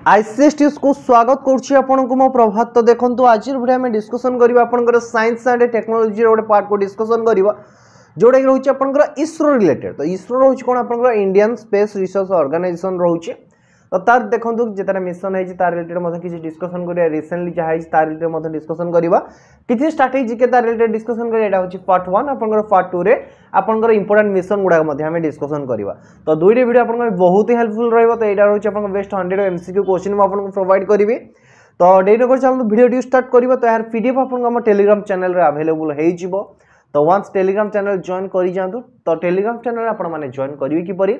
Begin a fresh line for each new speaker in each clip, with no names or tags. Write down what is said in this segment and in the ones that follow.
ICS news को स्वागत करुच्ची आपको मो प्रभात। तो देखो आज वीडियो में डिस्कसन करवा आपंकर साइंस एंड टेक्नोलोजी गोटे पार्ट को डिस्कसन करवा जोटा कि रोचे आपंकर इसरो रिलेटेड। तो इसरो रोच कौन आपंकर इंडियन स्पेस रिसर्च ऑर्गेनाइजेशन रोचे। तो तार देखो जितना मिशन है तार रिलेटेड किसी डिस्कसन करिया रिसेंटली जहाँ तार रिलेटेड डिस्कसन करवा किसी स्ट्राटेजी के तार रिलेटेड डिस्कसन करिया हूँ पार्ट 1 आपंकर पार्ट 2 रे आपंकर इंपोर्टेंट मिशन गुड़ाक आम डिस्कसन करवा। तो दुईटे वीडियो आपको बहुत ही हेल्पफुल रहा। तो यहाँ रोचे आप बेस्ट 100 एमसीक्यू क्वेश्चन आपको प्रोवाइड करी। तो डेरी कर चलते वीडियो स्टार्ट करवा। तो यार पीडीएफ आपको टेलीग्राम चैनल अवेलेबल हो। तो वन्स टेलीग्राम चैनल जॉइन कर जातु। तो टेलीग्राम चैनल आपने जॉइन करेंगे किपरि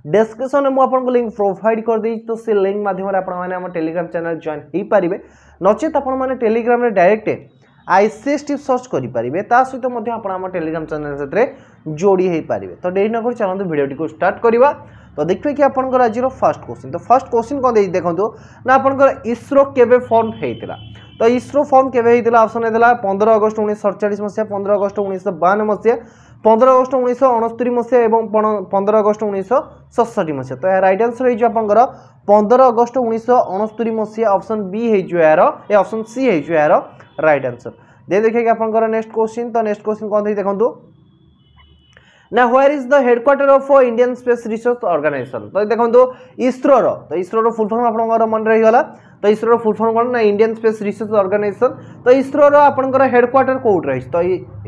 डिस्क्रिप्शन में मुझे लिंक प्रोवाइड कर दी। तो से लिंक माध्यम आप टेलीग्राम चैनल जॉइन हो पारे नचेत आपने टेलीग्राम रे डायरेक्ट आईसीएस टिप्स सर्च करेंगे सहित आप टेलीग्राम चैनल से जोड़ी हो पारे। तो डेरी नक चलते वीडियो को स्टार्ट करवा। तो देखिए कि आपंकर आज फर्स्ट क्वेश्चन। तो फर्स्ट क्वेश्चन कौन देखो ना आपंकर इसरो केबे फॉर्म होता। तो इसरो फॉर्म केबे होता ऑप्शन है 15 अगस्त 1947 मसीहा, 15 अगस्त 1952 मसीहा, 15 अगस्त 1969 मसीहा और 15 अगस्त 1967 मसीहा। तो यार राइट आंसर हो 15 अगस्त 1969 मसीहा। ऑप्शन बी हो यार ऑप्शन सी हो यार राइट आंसर। दे देखिए कि आपंकर नेक्स्ट क्वेश्चन। तो नेक्स्ट क्वेश्चन कौन देखो ना where is the headquarter of Indian space research organisation. तो देखो इसरो तो इसरो फुल फॉर्म आपंकर मन रहीगला। तो इसरो फुल फॉर्म कौन ना इंडियन स्पेस रिसर्च ऑर्गेनाइजेशन। तो इसरो आपंकर हेडक्वार्टर कौट रही। तो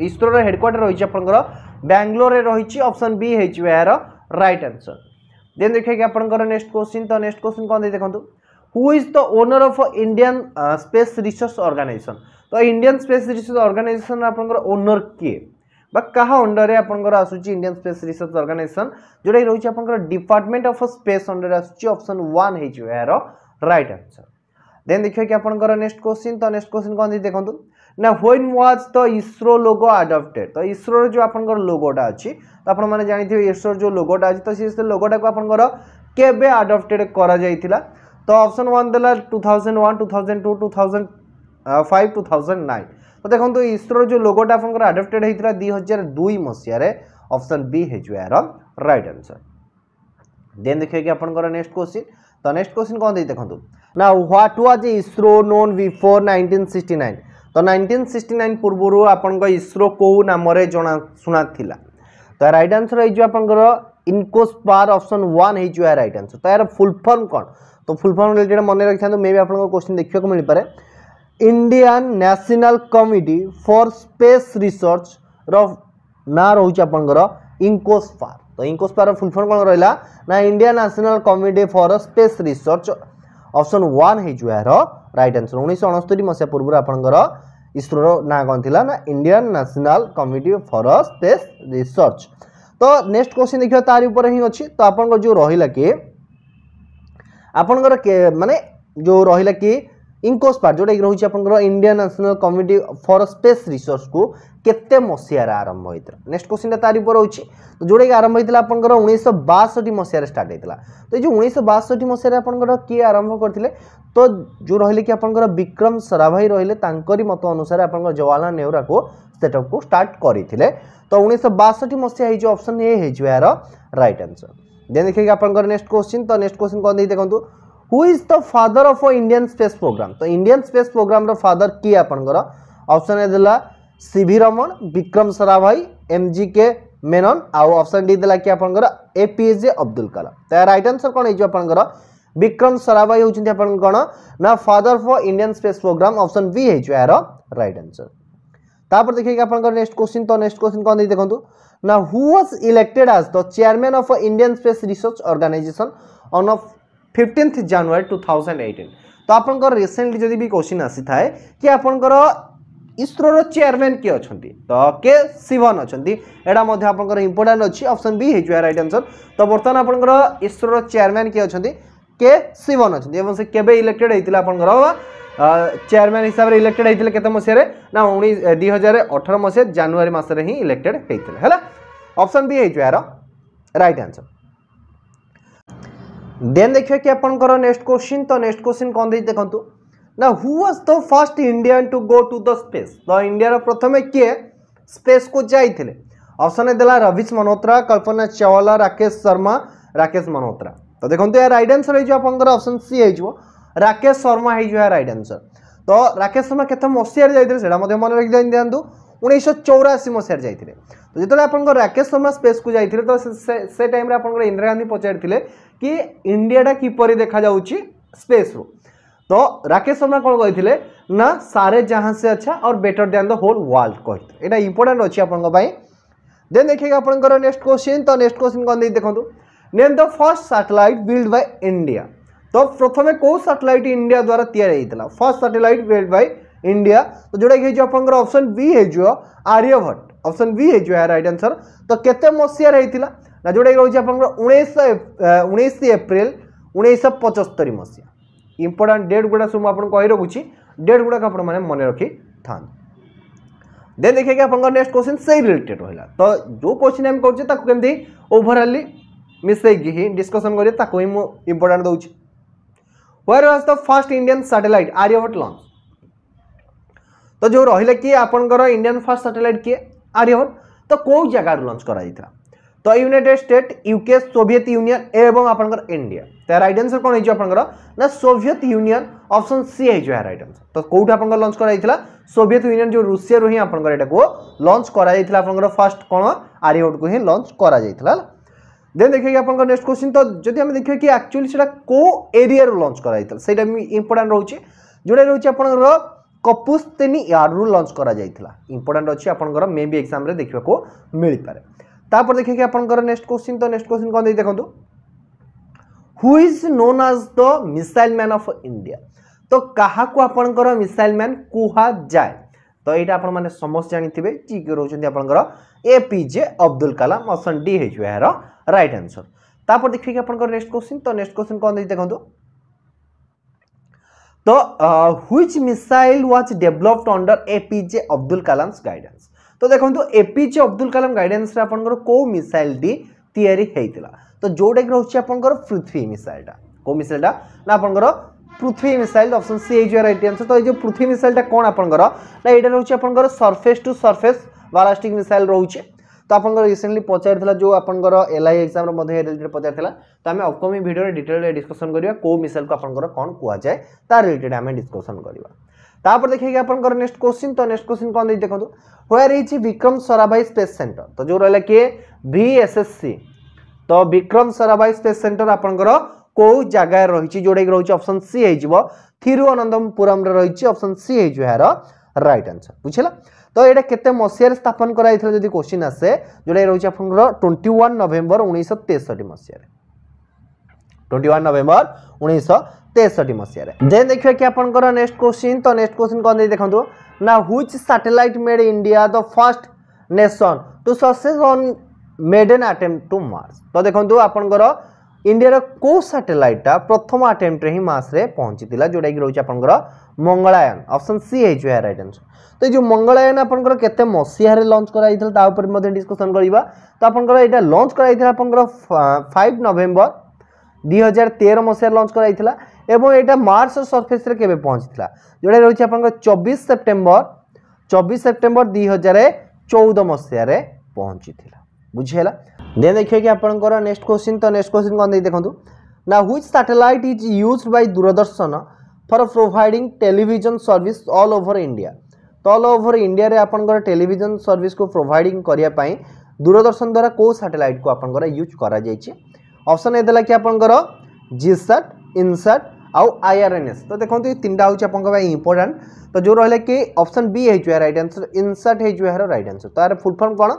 इसरो हेडक्वार्टर रही आपंकर बेंगलोर रही। ऑप्शन बी हो यार राइट आंसर। देन देखिए कि आपंकर नेक्स्ट क्वेश्चन। तो नेक्स्ट क्वेश्चन कौन देखो who is the owner of Indian space research organisation. तो इंडियन स्पेस रिसर्च ऑर्गेनाइजेशन आपंकर ओनर किए क्या अंडर आपंकर आसूची इंडियन स्पेस रिसर्च ऑर्गेनाइजेशन जोटा रोचे आपंकर डिपार्टमेंट ऑफ स्पेस अंडर आसूची। ऑप्शन 1 हो यार राइट आंसर। देन देखिए कि आपंकर नेक्स्ट क्वेश्चन। तो नेक्स्ट क्वेश्चन कौन देखो ना when was the ISRO logo adopted. तो इसरो जो आपंकर लोगोटा अच्छी तो आप जानी इसरो जो लोगोटा अच्छी तो से लोगोटा को आपंकर केबे अडॉप्टेड करा जाइथिला। तो ऑप्शन 1 देला 2001, 2002, 2005, 2009। तो देखो तो इसरो जो लोगोटा आपंकर अडॉप्टेड होता 2002 मसीह। ऑप्शन बी हो यार राइट आंसर। देन देखिए कि आपंकर नेक्स्ट क्वेश्चन। तो नेक्स्ट क्वेश्चन कौन देखो ना what was ISRO known before 1969। तो 1969 पूर्व आपन इसरो को नाम जना शुणा थिला। तो राइट आंसर हो आपंकर इनकोस्पार। ऑप्शन 1 हो यार राइट आंसर। तो यार फुल फॉर्म कौन। तो फुल फॉर्म रिलेटेड मन रखी था मे भी आपको क्वेश्चन देखा मिल पारे। Indian national committee for space research ना रोचे आपंकर इनकोस्पार। तो इनकोस्पार फुल फॉर्म कौन रहा ना Indian national committee for space research. Option 1 हो यार राइट आंसर। 1969 मसीहा पूर्व आपंकर इसरो ना कौन थी ना Indian national committee for space research. तो नेक्स्ट क्वेश्चन देखिए तार ऊपर ही अच्छी। तो आपंकर जो रहा कि आपंकर माने जो रहा कि इनकोस्पार जोटा कि रोचे आपंकर Indian national committee for space research को केते मसीहार आरंभ होता। नेक्स्ट क्वेश्चन तार ऊपर होची। तो जोटा कि आरंभ होता आपंकर 1962 मसीह स्टार्ट होता। तो ये 1962 मसीह आपंकर किए आरंभ करते तो जो रहिले कि आपंकर विक्रम साराभाई रहिले तांकरी मत अनुसार आपंकर जवाहरलाल नेहरू को सेटअप को स्टार्ट करते। तो 1962 मसीहा जो ऑप्शन ए हो यार राइट आंसर। देन देखिए आपंकर नेक्स्ट क्वेश्चन। तो नेक्स्ट क्वेश्चन कौन देखो who is the father of Indian space program. तो इंडियन स्पेस प्रोग्राम रो फादर किए आपंकर ऑप्शन ए देला सीवी रमन, विक्रम साराभाई, एमजीके मेनन आउ ऑप्शन डी देला कि आपंकर एपीजे अब्दुल कलाम। तो राइट आंसर कौन हो आपंकर विक्रम साराभाई होचंती आपन कौन ना father for Indian space program. Option B हो यार राइट आंसर। तापर देखिए कि आपन नेक्स्ट क्वेश्चन। तो नेक्स्ट क्वेश्चन कौन देखो ना who was elected as the chairman of Indian space research organisation on 15 January 2018। तो आपन रिसेंटली जदि भी क्वेश्चन आसी थाए कि आपनकर इसरो रो चेयरमैन किए अछंती तो के शिवन अछंती एडा मध्ये आपनकर इंपोर्टेंट अछि। ऑप्शन बी हो यार राइट आंसर। तो वर्तमान आपनकर इसरो रो चेयरमैन किए अछंती के शिवन अछंती एवं से केबे इलेक्टेड हेतिला आपनकर चेयरमैन हिसाब रे इलेक्टेड हेतिले केते मसिया रे ना 2018 मसिया जनवरी मास रे ही इलेक्टेड हेतिले हैला। ऑप्शन बी हो यार राइट आंसर। देन देखिए कि आपनकर नेक्स्ट क्वेश्चन। तो नेक्स्ट क्वेश्चन कौन देखो ना who was the first Indian to go to the space. तो इंडिया प्रथम किए स्पेस को जाइथिले। ऑप्शन देला रवीश मल्होत्रा, कल्पना चावला, राकेश शर्मा, राकेश मल्होत्रा। तो देखो यार राइट आंसर हो ऑप्शन सी हो राकेश शर्मा है राइट आंसर। तो राकेश शर्मा केते मसीहार जाइथिले सेटा मध्ये मन रखि दियंतु 1984 मसीहार जाइथिले। तो जेतले आपन राकेश शर्मा स्पेस को जाइथिले तो से टाइम रे आपन इंदिरा गांधी पचारिथिले कि इंडियाटा किपरि देखा जाउची स्पेस रो। तो राकेश शर्मा कौन कही ना सारे जहां से अच्छा और better than the whole world कही। एटा इंपोर्टेंट अच्छी आपन पाई। देन देखिए आपन नेक्स्ट क्वेश्चन। तो नेक्स्ट क्वेश्चन कौन दे देखो name the first satellite build by India. तो प्रथमे को सैटेलाइट इंडिया द्वारा तैयारी होइतला first satellite build by India. तो जोड़ा कि जो आपन ऑप्शन बी है जो आर्यभट्ट ऑप्शन बी है जो है राइट आंसर। तो केते मसिया रहितला ना जोड़ा कि आपन 19 एप्रिल 1975 मसिया। इंपोर्टेंट डेट गुड़ा सब आपको कही रखुची डेट गुड़ा आप मन रखी था। देन देखिए कि आपन नेक्स्ट क्वेश्चन से रिलेटेड रहा। तो जो क्वेश्चन हम करते ओभरअली मिसेकी ही डिस्कसन करिए ताको ही मु इंपोर्टेंट दउची। Where was the first Indian satellite Aryabhata launch. तो जो रहिला कि आपनकर इंडियन फर्स्ट सैटेलाइट किए आर्यभट्ट तो को जगह लॉन्च करा जाइथा। तो United state UK Soviet union एवं आपनकर इंडिया। तो राइट आंसर कौन है आपनकर ना सोवियत यूनियन ऑप्शन सी है जो है राइट आंसर। तो कोउठ आपनकर लॉन्च करा जाइथिला सोवियत यूनियन जो रूसिया रो ही आपनकर एटा को लॉन्च करा जाइथिला आपनकर फर्स्ट कोन आर्यभट्ट को ही लॉन्च करा जाइथिला। देन देखिए आपनकर नेक्स्ट क्वेश्चन। तो जदि हम देखिए कि एक्चुअली सेटा को एरिया रो लॉन्च करा जाइथिला सेटा इंपोर्टेंट रहउची जोडा रहउची आपनकर कपुस्तेनी यार रो लॉन्च करा जाइथिला। इंपोर्टेंट अछि आपनकर मे बी एग्जाम रे देखिबा को मिल पारे। तापर देखिए कि आपनकर नेक्स्ट क्वेश्चन। तो नेक्स्ट क्वेश्चन कोन दे देखंतु who is known as the missile man of India. तो कहा को आपनकर मिसाइल मैन कुहा जाय। तो एटा आपन माने समस्त जानिथिबे जी के रहउछन्ती आपनकर APJ Abdul Kalam option D है जो है राइट आंसर। तापर देखिए कि आपनकर नेक्स्ट क्वेश्चन। तो नेक्स्ट क्वेश्चन कोन दे देखंतु तो which missile was developed under APJ Abdul Kalam's guidance. तो देखो एपीजे अब्दुल कलाम गाइडेंस रे आपनकर को मिसाइल टी तैयारी हेइतिला। तो जोडे रहउछि आपनकर पृथ्वी मिसाइलटा को मिसाइलटा ना आपनकर पृथ्वी मिसाइल ऑप्शन सी है राइट आंसर। तो ये पृथ्वी मिसाइलटा कोन आपनकर ना एटा रहउछि आपनकर surface to surface ballistic missile रहउछि। तो आपनकर रिसेंटली पचारथिला जो आपनकर एलआई एग्जाम रे मध्ये रिलेटेड पचारथिला। तो हमें अपकमिंग वीडियो रे डिटेल रे डिस्कशन करिया को मिसाइल को आपनकर कोन कुआ जाय ता रिलेटेड हमें डिस्कशन करिवा। तापर देखिए कि आपनकर नेक्स्ट क्वेश्चन। तो नेक्स्ट क्वेश्चन कोन दे देखंतु where is Vikram Sarabhai space centre. तो जो रहला कि वीएसएससी। तो विक्रम साराभाई स्पेस सेंटर आपनकर को जगह रहिछि जोडे रहउछि ऑप्शन सी है जिवो थिरुवनंतपुरम रे रहिछि ऑप्शन सी है जो है राइट आंसर बुझिला। तो एटा केते मसिया स्थापन करा जाइथिला जदी क्वेश्चन आसे जोडे रहउछि आपनकर 21 नवंबर 1963 मसिया रे 21 नवंबर 1963 मसिया रे। देन देखिए कि आपनकर नेक्स्ट क्वेश्चन। तो नेक्स्ट क्वेश्चन कोन दे देखंतु ना which satellite made India the first nation to success on maiden attempt to Mars. तो देखंतु आपनकर इंडिया रो को सैटेलाइटटा प्रथम अटेम्प्ट रे ही मार्स रे पहुंचीतिला जोडा कि रहउछि आपनकर मंगलयान ऑप्शन सी है जो है राइट आंसर। तो जो मंगलयान आपनकर केते मसिया रे लॉन्च करा जाइथिला ता ऊपर मध्ये डिस्कशन करिबा। तो आपनकर एटा लॉन्च करा जाइथिला आपनकर 5 नवंबर 2013 मसिया लॉन्च करा जाइथिला एवं एटा मार्स सरफेस रे केबे पहुंचीतिला जोडा रहउछि आपनकर 24 सेप्टेम्बर 2014 मसिया रे पहुंचीतिला बुझियला। देन देखिए कि आपनकर नेक्स्ट क्वेश्चन। तो नेक्स्ट क्वेश्चन कोन दे देखंतु ना which satellite is used by Doordarshan for providing television service all over India. तो ऑल ओवर इंडिया रे आपनकर टेलीविजन सर्विस को प्रोवाइडिंग करिया पई दूरदर्शन द्वारा को सैटेलाइट को आपनकर यूज करा जायछि। ऑप्शन ए देला कि आपनकर जीसैट इनसैट आउ आईआरएनएस। तो देखंतु ये तीनटा होछि आपनकर पई इंपोर्टेंट। तो जो रहले कि ऑप्शन बी है जो है राइट आंसर इनसैट है जो है राइट आंसर। तार फुल फॉर्म कोन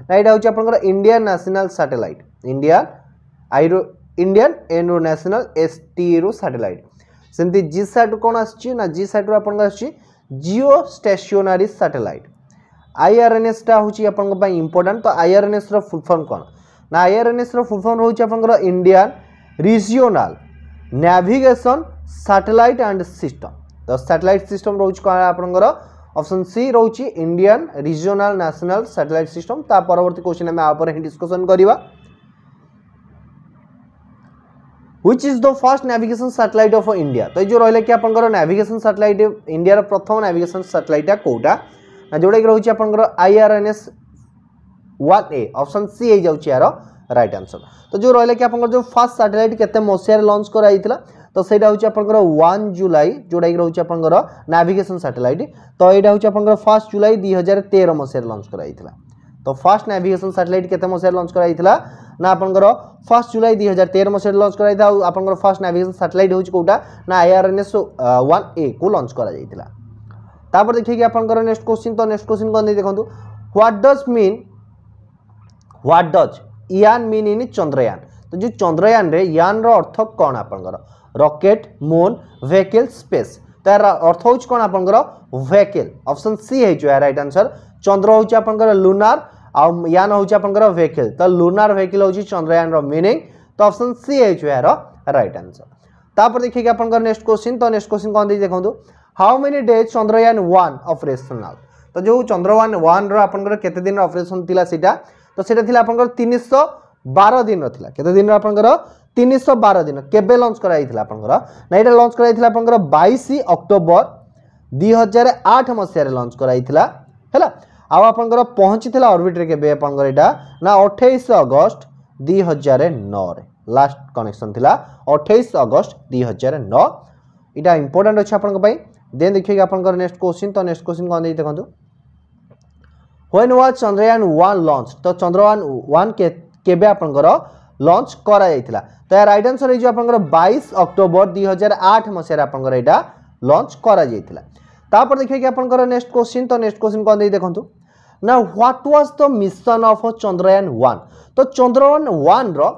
ना एटा होछि आपनकर Indian national satellite Indian arrow national ST satellite. सेमती जीसैट कोन आछि ना जीसैट रो आपनकर आछि जियो स्टेशनरी सैटेलाइट। आईआरएनएस टा होछि आपनकर पई इंपोर्टेंट। तो आईआरएनएस रो फुल फॉर्म कोन ना आईआरएनएस रो फुल फॉर्म होछि आपनकर Indian regional navigation satellite and system. तो सैटेलाइट सिस्टम रोच कोन आपनकर ऑप्शन सी रोची Indian regional national satellite system. ता परवर्ती क्वेश्चन में आ पर ही डिस्कशन करिवा which is the first navigation satellite of India. तो जो रहले कि आपनकर नेविगेशन सैटेलाइट इंडिया रो प्रथम नेविगेशन सैटेलाइट कोटा ना जोडे रहउछि आपनकर आईआरएनएस 1A ऑप्शन सी हे जाउछि यार राइट आंसर। तो जो रहले कि आपनकर जो फर्स्ट सैटेलाइट केते मसिया रे लॉन्च करा जाइतिला तो सेटा होची आपनकर 1 जुलाई जोडा कि रहउची आपनकर नेविगेशन सैटेलाइट तो एटा होची आपनकर 1 जुलाई 2013 मसिया लॉन्च कराइथिला तो फर्स्ट नेविगेशन सैटेलाइट केते मसिया लॉन्च कराइथिला ना आपनकर 1 जुलाई 2013 मसिया लॉन्च कराइथा आपनकर फर्स्ट नेविगेशन सैटेलाइट होची कोटा ना IRNS 1A को लॉन्च करा जाइथिला तापर देखिए कि आपनकर नेक्स्ट क्वेश्चन तो नेक्स्ट क्वेश्चन कोन देखंतु व्हाट डज यान मीन इन चंद्रयान तो जो चंद्रयान रे यान रो अर्थ कोन आपनकर रॉकेट मून व्हीकल स्पेस तार अर्थ होच कोन आपनकर व्हीकल ऑप्शन सी है जो राइट आंसर चंद्र होच आपनकर लूनार आ यान होच आपनकर व्हीकल तो लूनार व्हीकल होच चंद्रयान रो मीनिंग तो ऑप्शन सी है जो राइट आंसर तापर देखिए कि आपनकर नेक्स्ट क्वेश्चन तो नेक्स्ट क्वेश्चन कोन देखंतु how many days Chandrayaan 1 operational तो जो चंद्रयान 1 रो आपनकर केते दिन ऑपरेशन थिला सेटा तो सेटा थिला आपनकर 312 दिन थिला केते दिन आपनकर 312 दिन केबे लॉन्च कराइथिला आपनकर ना एटा लॉन्च कराइथिला आपनकर 22 अक्टोबर 2008 मसिया रे लॉन्च कराइथिला हैला आ आपनकर पहुंचीथिला ऑर्बिट रे केबे आपनकर एटा ना 28 अगस्त 2009 रे लास्ट कनेक्शन थिला 28 अगस्त 2009 इटा इंपोर्टेंट अछि आपनकर पई देन देखिए कि आपनकर नेक्स्ट क्वेश्चन तो नेक्स्ट क्वेश्चन कोन देई देखंतु व्हेन वाज चंद्रयान 1 लॉन्च तो चंद्रयान 1 के केबे आपनकर लॉन्च करा जाइथिला तो या राइट आंसर जो आपनकर 22 अक्टोबर 2008 मसिया आपनकर एटा लॉन्च करा जाइथिला तापर देखिए कि आपनकर नेक्स्ट क्वेश्चन तो नेक्स्ट क्वेश्चन कोन देई देखंतु ना what was the mission of Chandrayaan 1 तो चंद्रयान 1 रो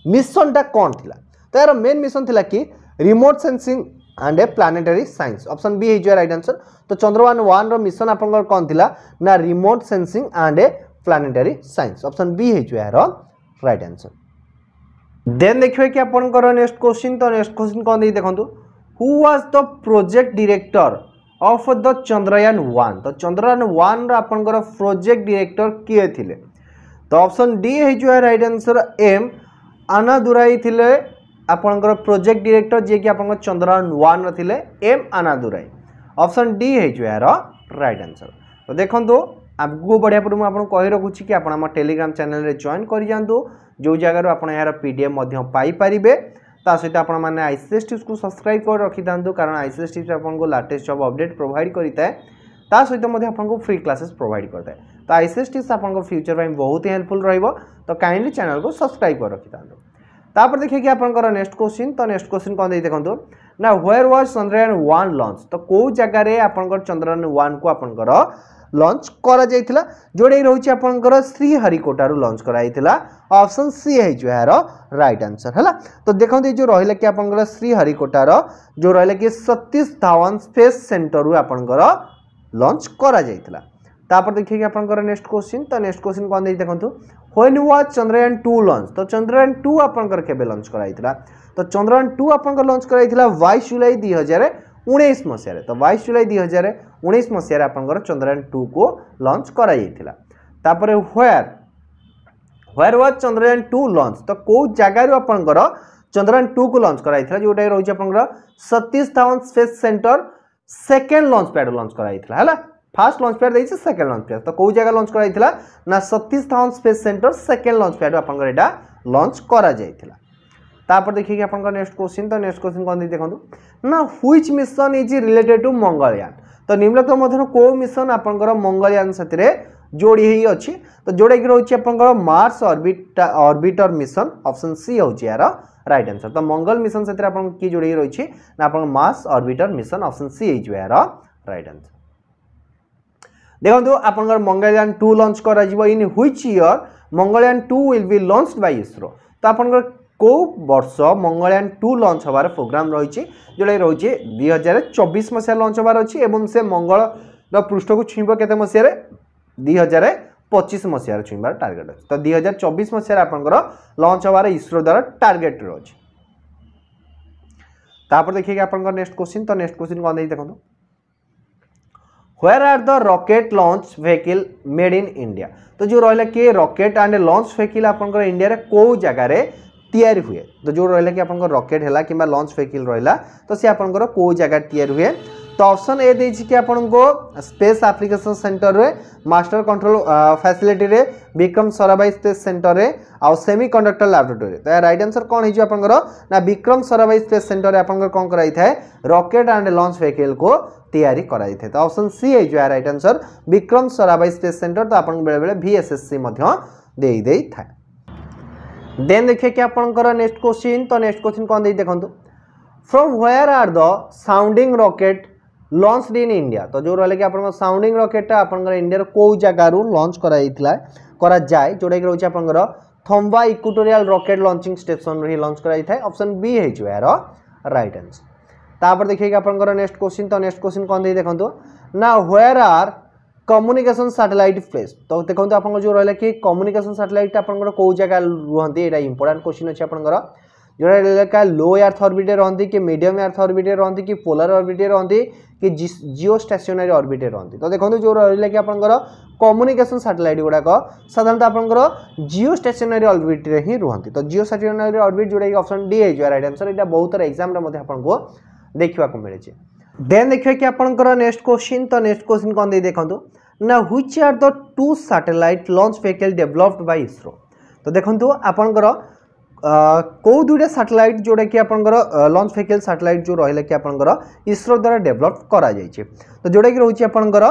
मिशन टा कोन थिला तो यार मेन मिशन थिला कि remote sensing and a planetary science option B है राइट आंसर तो चंद्रयान 1 रो मिशन आपनकर कोन थिला ना remote sensing and a planetary science option B है राइट आंसर देन देखिए कि आपनकर नेक्स्ट क्वेश्चन तो नेक्स्ट क्वेश्चन कोन देई देखंतु who was the project director of the Chandrayaan 1 तो चंद्रयान 1 रो आपनकर प्रोजेक्ट डायरेक्टर किए थिले तो ऑप्शन डी है राइट आंसर एम आनादुराई थिले आपनकर प्रोजेक्ट डायरेक्टर जे कि आपन चंद्रयान 1 रो थिले एम आनादुराई ऑप्शन डी है जो राइट आंसर तो देखंतु आगु बढ़िया पर मु आपन कहि रखुची कि आपन हम टेलीग्राम चैनल रे जॉइन करि जांतु जो जगह आपन यार पीडीएफ मध्य पाई परिबे ता सहित आपन माने आईसीएस टिप्स को सब्सक्राइब कर रखि दांतु कारण आईसीएस टिप्स आपन को लेटेस्ट जॉब अपडेट प्रोवाइड करिता है ता सहित मध्य आपन को फ्री क्लासेस प्रोवाइड करता है तो आईसीएस टिप्स आपन को फ्यूचर में बहुत ही हेल्पफुल रहइबो तो काइंडली चैनल को सब्सक्राइब कर रखि दांतु तापर देखिए कि आपनकर नेक्स्ट क्वेश्चन तो नेक्स्ट क्वेश्चन कोन देई देखंतु ना वेयर वाज चंद्रयान 1 लॉन्च तो को जगह रे आपनकर चंद्रयान 1 को आपनकर लॉन्च करा जाइथिला जोडे रहउची आपनकर श्रीहरिकोटा रु लॉन्च कराइथिला ऑप्शन सी है जो राइट आंसर हला तो देखंतु जो रहिला कि आपनकर श्रीहरिकोटा रो जो रहिला कि सतीश धावन स्पेस सेंटर रु आपनकर लॉन्च करा जाइथिला तापर देखिए कि आपनकर नेक्स्ट क्वेश्चन तो नेक्स्ट क्वेश्चन कोन देई देखंतु व्हेन वाज चंद्रयान 2 लॉन्च तो चंद्रयान 2 आपनकर केबे लॉन्च कराइथिला तो चंद्रयान 2 आपनकर लॉन्च कराइथिला 22 जुलाई 2019 मसिया रे तो 22 जुलाई 2019 मसिया रे आपनकर चंद्रयान 2 को लॉन्च करा जाइथिला तापर व्हेयर वाज चंद्रयान 2 लॉन्च तो को जगह रो आपनकर चंद्रयान 2 को लॉन्च कराइथिला जोटा रहउची आपनकर Satish Dhawan space centre second launch pad launch कराइथिला हला फर्स्ट लॉन्च पैड देइछ सेकंड लॉन्च पैड तो को जगह लॉन्च कराइथिला ना Satish Dhawan space centre second launch pad आपनकर एटा लॉन्च करा जाइथिला तापर देखिए कि आपनकर नेक्स्ट क्वेश्चन तो नेक्स्ट क्वेश्चन कोन दे देखंतु ना which mission is related to Mangalyaan तो निम्नलिखित मध्य को मिशन आपनकर मंगलयान साथिरे जोड़ी ही अछि तो जोड़े कि रहउछि आपनकर mars orbiter mission option C होछि यार राइट आंसर तो मंगल मिशन साथिरे आपन की जोड़ी रहिछि ना आपन Mars orbiter mission option C है जो यार राइट आंसर देखो आपनकर मंगलयान 2 लॉन्च करा जिवो in which year Mangalyaan 2 will be launched by ISRO तो आपनकर को वर्ष मंगलयान 2 लॉन्च होबार प्रोग्राम रहिछि जोले रहिछि 2024 मसिया लॉन्च होबार अछि एवं से मंगल द पृष्ठ को छुइबो केते मसिया रे 2025 मसिया रे छुइबार टारगेट अछि तो 2024 मसिया रे आपनकर लॉन्च होबार इसरो द्वारा टारगेट रहिछि तापर देखिए कि आपनकर नेक्स्ट क्वेश्चन तो नेक्स्ट क्वेश्चन कोन देइ देखंतु Where are the rocket launch vehicle made in India? तो जो रहला कि रॉकेट एंड लॉन्च व्हीकल आपनकर इंडिया रे को जगह रे तैयारी हुए तो जो रहला कि आपनकर रॉकेट हैला किबा लॉन्च व्हीकल रहला तो से आपनकर को जगह तैयारी हुए तो ऑप्शन ए देछि कि आपनको स्पेस एप्लिकेशन सेंटर रे मास्टर कंट्रोल फैसिलिटी रे विक्रम साराभाई स्पेस सेंटर रे आ सेमीकंडक्टर लैबोरेटरी। तो राइट आंसर कोन हिजो आपनकर ना विक्रम साराभाई स्पेस सेंटर रे आपनकर कोन कराई थाए रॉकेट एंड लॉन्च व्हीकल को तैयारी कराई थे। तो ऑप्शन सी है जो right answer Vikram Sarabhai space centre. तो आपन बेले बेले VSSC मध्य देई देई थाए। देन देखिए कि आपनकर नेक्स्ट क्वेश्चन। तो नेक्स्ट क्वेश्चन कोन देई देखंतु from where are the sounding rocket launched in India. तो जो रहले कि आपन साउंडिंग रॉकेट आपन इंडिया को जगह रू लॉन्च कराइथिला करा जाय जोडा कि रहउछि आपन थम्बा इक्वेटोरियल रॉकेट लॉन्चिंग स्टेशन रे लॉन्च कराइ थाए। ऑप्शन बी है जो यार राइट आंसर। तापर देखिए कि आपन नेक्स्ट क्वेश्चन। तो नेक्स्ट क्वेश्चन कोन दे देखंतु ना where are communication satellite place. तो देखंतु आपन जो रहले कि कम्युनिकेशन सैटेलाइट आपन को जगह रुहंती एटा इंपोर्टेंट क्वेश्चन अछि आपन जोड़ा का लो अर्थ ऑर्बिट रहती कि मीडियम अर्थ ऑर्बिट रहती कि पोलर ऑर्बिट रहती कि जियो स्टेशनरी ऑर्बिट रहती। तो देखो जो रहा कि आपंकर कम्युनिकेशन सैटेलाइट गुड़ाक साधारणतः आपंकर जियो स्टेशनरी ऑर्बिट ही रुहती। तो जियो स्टेशनरी ऑर्बिट जोड़ा कि ऑप्शन डी है राइट आंसर। यहाँ बहुत सारा एग्जाम आपको देखा मिले। देन देखिए कि आपंकर नेक्स्ट क्वेश्चन। तो नेक्स्ट क्वेश्चन कौन दे देखो ना which are the two satellite launch vehicle developed by ISRO. तो देखो आपंकर कौ दुईटा सैटेलाइट जोड़ा कि आपंकर लॉन्च व्हीकल सैटेलाइट जो रहा कि आपंकर इसरो द्वारा डेवलप करा जायछि। तो जोड़ा कि रोचे आपंकर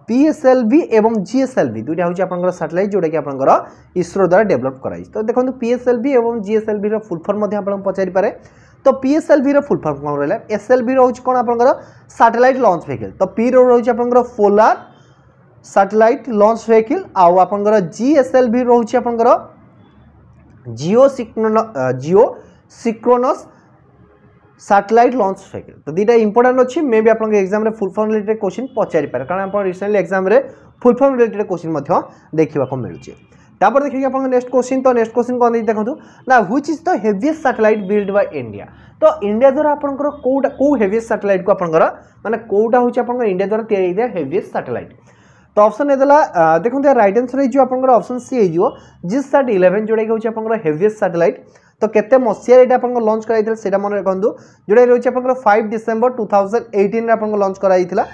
PSLV एवं GSLV दुईटा होछि आपंकर सैटेलाइट जोड़ा कि आपंकर इसरो द्वारा डेवलप कराई। तो देखो PSLV एवं GSLV रो फुल फॉर्म मध्ये आपन पचारि पारे। तो PSLV रो फुल फॉर्म कोन रहला SLV रो होछि कोन आपंकर सैटेलाइट लॉन्च व्हीकल। तो P रो होछि आपंकर पोलर सैटेलाइट लॉन्च व्हीकल आ आपंकर GSLV रो होछि आपंकर जियो सिक्रोनस सैटेलाइट लॉन्च व्हीकल। तो दीटा इंपोर्टेंट अच्छी मे भी आपन एग्जाम रे फुल फॉर्म रिलेटेड क्वेश्चन पचारि पारे कारण आपन रिसेंटली एग्जाम रे फुल फॉर्म रिलेटेड क्वेश्चन मध्य देखिबा को मिलुछि। तापर देखिए आपन नेक्स्ट क्वेश्चन। तो नेक्स्ट क्वेश्चन कोन देखंतु ना which is the heaviest satellite build by India. तो इंडिया द्वारा आपनकर को हेवीएस्ट सैटेलाइट को आपनकर माने कोटा होछि आपनकर इंडिया द्वारा तैयारी दिया हेवीएस्ट सैटेलाइट। तो ऑप्शन ए देला देखो राइट आंसर है जो आपनकर ऑप्शन सी है जो जिसैट 11 जोड़ा कि होछि आपनकर हेवीएस्ट सैटेलाइट। तो केते मसिया एटा आपनकर लॉन्च कराइथिला सेटा मन रखंतु जोड़ा रहउछि आपनकर 5 डिसेंबर 2018 रे आपनकर लॉन्च कराइथिला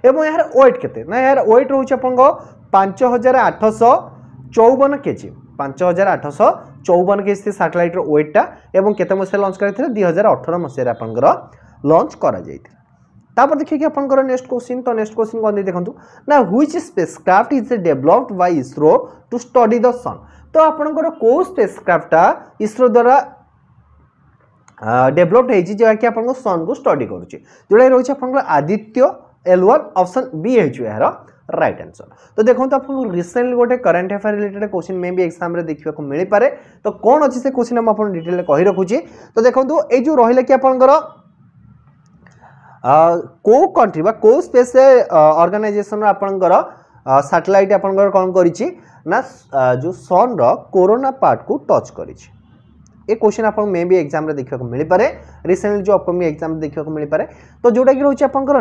एवं यार वेट केते ना यार वेट रहउछि आपनकर 5854 केजी 5854 केजी सैटेलाइट रो वेटटा एवं केते मसिया लॉन्च कराइथिला 2018 मसिया रे आपनकर लॉन्च करा जाइथिला। तापर देखिए कि आपनकर नेक्स्ट क्वेश्चन। तो नेक्स्ट क्वेश्चन कोन दे देखंतु ना which spacecraft is developed by ISRO to study the sun. तो आपनकर को स्पेसक्राफ्टटा इसरो द्वारा डेवलप्ड हेछि जे कि आपन सन को स्टडी करूछि जोडा रहउछि आपनकर आदित्य L1। ऑप्शन बी है जो यार राइट आंसर। तो देखो तो आपन रिसेंटली गोटे करंट अफेयर रिलेटेड क्वेश्चन में भी एग्जाम रे देखिबा को मिलि पारे। तो कोन अछि से क्वेश्चन हम आपन डिटेल कहि रखुछि। तो देखो ए जो रहिला कि आपनकर को कंट्री बा को स्पेस ऑर्गेनाइजेशन आपनकर सैटेलाइट आपनकर कोन करिछि ना जो सन रो कोरोना पार्ट को टच करिछि। ए क्वेश्चन आपन मे भी एग्जाम रे देखिबा को मिलि पारे रिसेंटली जो अपकमिंग एग्जाम रे देखिबा को मिलि पारे। तो जोटा कि रहउछि आपनकर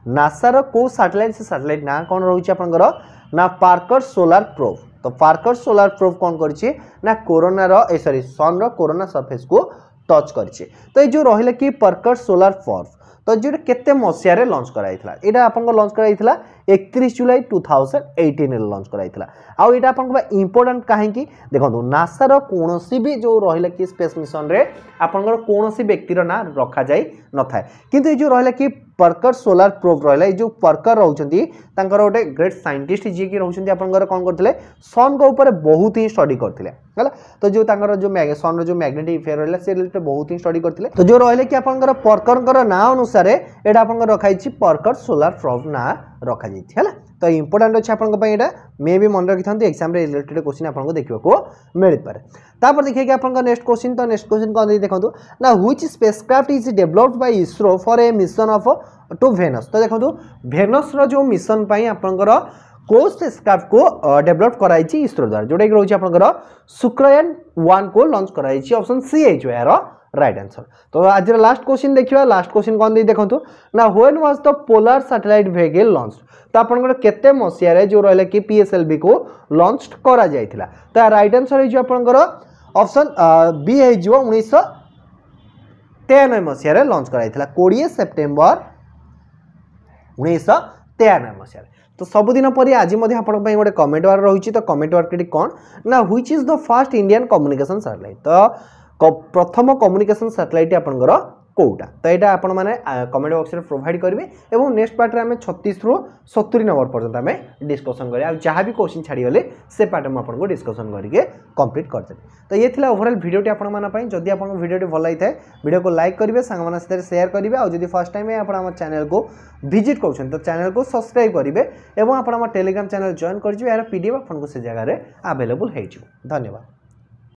नासा रो को सैटेलाइट से सैटेलाइट ना कोन रहउछि आपनकर ना पार्कर सोलर प्रोब। तो पार्कर सोलर प्रोब कोन करिछि ना कोरोना रो सॉरी सन रो कोरोना सरफेस को टच करिछि। तो ये जो रहिला कि पार्कर सोलर प्रोब तो जो केते मसिया रे लॉन्च कराइथिला एटा आपन लॉन्च कराइथिला 31 जुलाई 2018 रे लॉन्च कराइथिला। आ एटा आपन को इंपोर्टेंट काहे कि देखंतु नासा रो कोनोसी भी जो रहिला कि स्पेस मिशन रे आपन कोनोसी व्यक्ति रो ना रखा जाय न थाए किंतु ये जो रहिला कि पार्कर सोलर प्रोब रहिला ये जो पार्कर रहउचंती तांकर गोटे ग्रेट साइंटिस्ट जे कि रहउचंती आपन कोन करथिले सन को ऊपर बहुत ही स्टडी करथिले हला। तो जो तांकर जो सन रो जो मैग्नेटिक अफेयर रहिला से रिलेटेड बहुत ही स्टडी करथिले। तो जो रहिले कि आपन पार्कर ना अनुसार एटा आपन रखाइछि पार्कर सोलर प्रोब ना रखा जाइछि हला। तो इंपोर्टेंट अछि आपन पय एटा मे भी मन रखिथांतु एग्जाम रे रिलेटेड क्वेश्चन आपन को देखिबा को मिल पारे। तापर देखिए कि आपन नेक्स्ट क्वेश्चन। तो नेक्स्ट क्वेश्चन कोन देखंतु ना which spacecraft is developed by ISRO for a mission of to Venus. तो देखंतु वेनस रो जो मिशन पय आपनकर को स्पेसक्राफ्ट को डेवलप कराइछि इसरो द्वारा जोडा कि रहउछि आपनकर शुक्रयान 1 को लॉन्च कराइछि। ऑप्शन सी है जो यार राइट आंसर। तो आज लास्ट क्वेश्चन देखिबा। लास्ट क्वेश्चन कोन दे देखंतु ना when was the polar satellite vehicle launch. तो आपनकर केते मसिया रे जो रहले कि PSLV को लॉन्च करा जायथिला। तो राइट आंसर है जो आपनकर ऑप्शन बी है जो 1993 मसीह लंच कराइथिला 20 सेप्टेम्बर 1993 मसीह। तो सबुदिन पर आज गोटे कमेंट वार रही तो कमेंट वार के कौन ना which is the first Indian communication satellite. तो प्रथम कम्युनिकेशन सैटेलाइट आपंकर कौटा तो यहाँ आपण मैंने कमेंट बॉक्स में प्रोवाइड करेंगे और नेक्स्ट पार्ट में 36 रू 70 नंबर पर्यंत आम डिस्कसन करें जहाँ भी क्वेश्चन छाड़ीगले से पार्ट में आपको डिस्कसन करके कंप्लीट करदेवी। तो ये थी ओवरऑल वीडियोटी आपंप जदि आपको वीडियोटी भल होता है वीडियो को लाइक करेंगे सांग सहित शेयर करेंगे और जब फर्स्ट टाइम आप चैनल को विजिट कर तो चैनल को सब्सक्राइब करेंगे और आप टेलीग्राम चैनल जॉइन कर यार पीडीएफ आपको से जगह अवेलेबल हो। धन्यवाद।